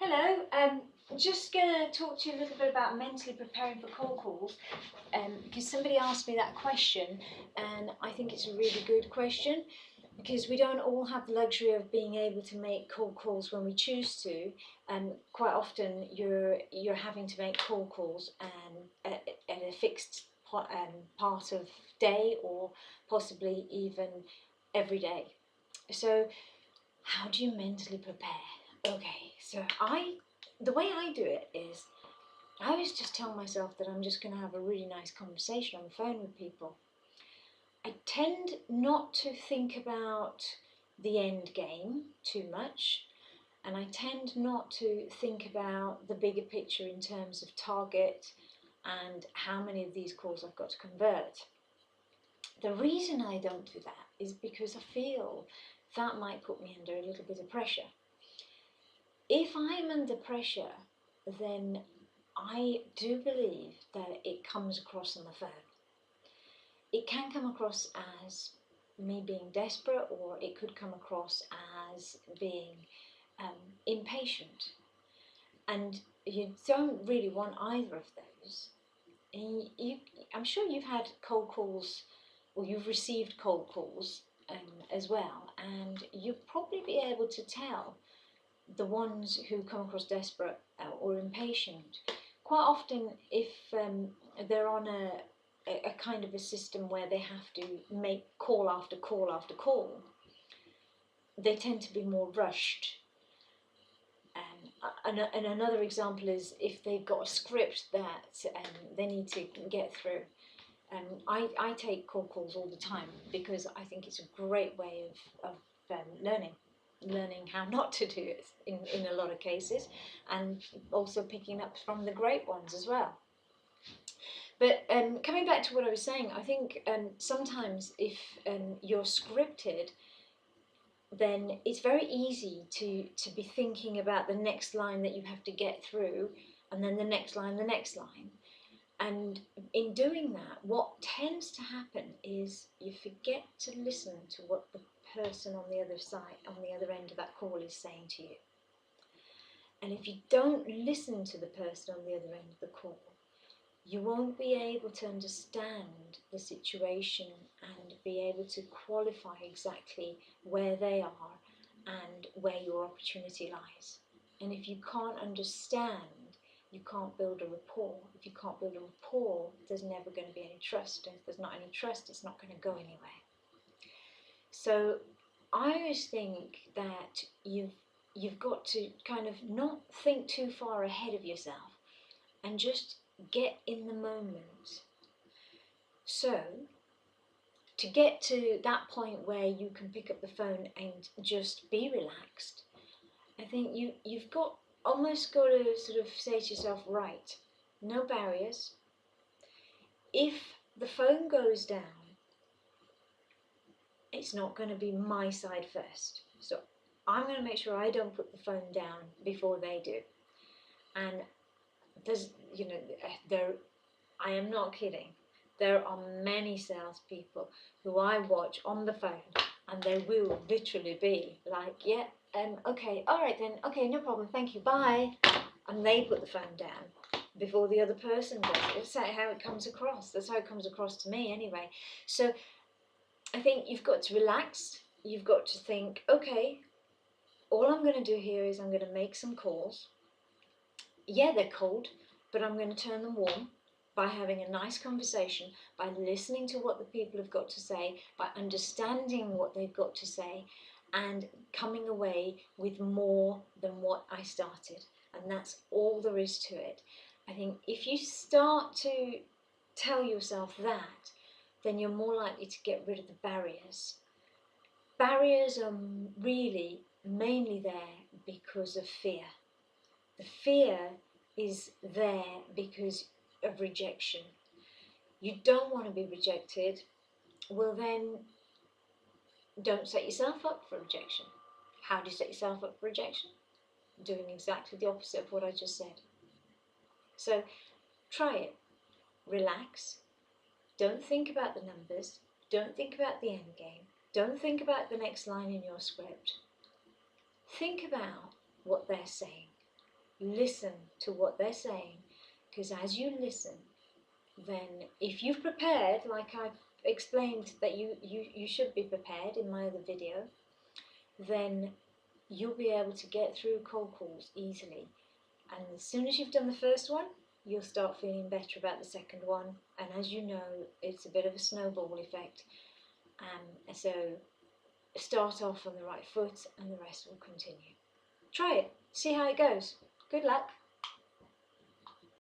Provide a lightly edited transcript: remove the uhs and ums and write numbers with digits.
Hello, just going to talk to you a little bit about mentally preparing for cold calls because somebody asked me that question and I think it's a really good question because we don't all have the luxury of being able to make cold calls when we choose to, and quite often you're having to make cold calls at a fixed part of day or possibly even every day. So how do you mentally prepare? Okay, so the way I do it is I always just tell myself that I'm just going to have a really nice conversation on the phone with people. I tend not to think about the end game too much, and I tend not to think about the bigger picture in terms of target and how many of these calls I've got to convert. The reason I don't do that is because I feel that might put me under a little bit of pressure. If I'm under pressure, then I do believe that it comes across on the phone. It can come across as me being desperate, or it could come across as being impatient. And you don't really want either of those. I'm sure you've had cold calls, or you've received cold calls as well, and you'll probably be able to tell the ones who come across desperate or impatient. Quite often, if they're on a kind of a system where they have to make call after call after call, they tend to be more rushed. And another example is if they've got a script that they need to get through. I take cold calls all the time because I think it's a great way of learning how not to do it in a lot of cases, and also picking up from the great ones as well. But coming back to what I was saying, I think sometimes if you're scripted, then it's very easy to be thinking about the next line that you have to get through, and then the next line. And in doing that, what tends to happen is you forget to listen to what the person on the other side, on the other end of that call, is saying to you. And if you don't listen to the person on the other end of the call, you won't be able to understand the situation and be able to qualify exactly where they are and where your opportunity lies. And if you can't understand, you can't build a rapport. If you can't build a rapport, there's never going to be any trust. And if there's not any trust, it's not going to go anywhere. So I always think that you've got to kind of not think too far ahead of yourself and just get in the moment. So to get to that point where you can pick up the phone and just be relaxed, I think you've almost got to sort of say to yourself, right, no barriers. If the phone goes down, it's not going to be my side first. So I'm going to make sure I don't put the phone down before they do. And I am not kidding. There are many salespeople who I watch on the phone, and they will literally be like, yeah, okay, all right then, okay, no problem, thank you, bye. And they put the phone down before the other person does. It's how it comes across. That's how it comes across to me anyway. So I think you've got to relax. You've got to think, okay, all I'm going to do here is I'm going to make some calls. Yeah, they're cold, but I'm going to turn them warm by having a nice conversation, by listening to what the people have got to say, by understanding what they've got to say, and coming away with more than what I started. And that's all there is to it. I think if you start to tell yourself that, then you're more likely to get rid of the barriers. Barriers are really mainly there because of fear. The fear is there because of rejection. You don't want to be rejected. Well, then don't set yourself up for rejection. How do you set yourself up for rejection? Doing exactly the opposite of what I just said. So try it. Relax. Don't think about the numbers. Don't think about the end game. Don't think about the next line in your script. Think about what they're saying. listen to what they're saying, because as you listen, then if you've prepared, like I've explained that you should be prepared in my other video, then you'll be able to get through cold calls easily. And as soon as you've done the first one, you'll start feeling better about the second one. And as you know, it's a bit of a snowball effect. So start off on the right foot and the rest will continue. Try it, see how it goes. Good luck.